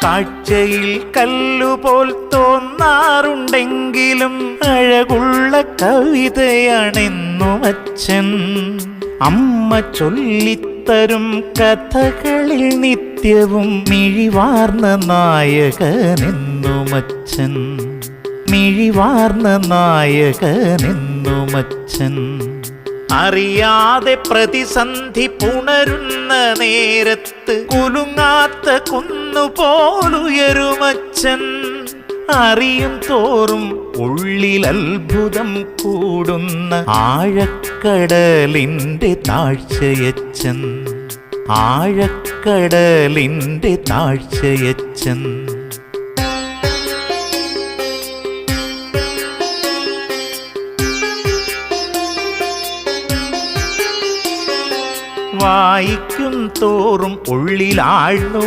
കാഴ്ചയിൽ കല്ലുപോൽ തോന്നാറുണ്ടെങ്കിലും അഴകുള്ള കവിതയാണെന്നും അച്ഛൻ. അമ്മ ചൊല്ലിത്തരും കഥകളിൽ നിത്യവും മിഴിവാർന്ന നായകനെന്നും അച്ഛൻ. മിഴിവാർന്ന നായകനെന്നും അച്ഛൻ. അറിയാതെ പ്രതിസന്ധി പുണരുന്ന നേരത്ത് കുലുങ്ങാത്ത കുന്നുപോലുയരുമച്ഛൻ. അറിയും തോറും ഉള്ളിൽ അത്ഭുതം കൂടുന്ന ആഴക്കടലിൻ്റെ താഴ്ചയച്ഛൻ. ആഴക്കടലിൻ്റെ താഴ്ചയച്ഛൻ. വായിക്കും തോറും ഉള്ളിലാഴ്ന്നു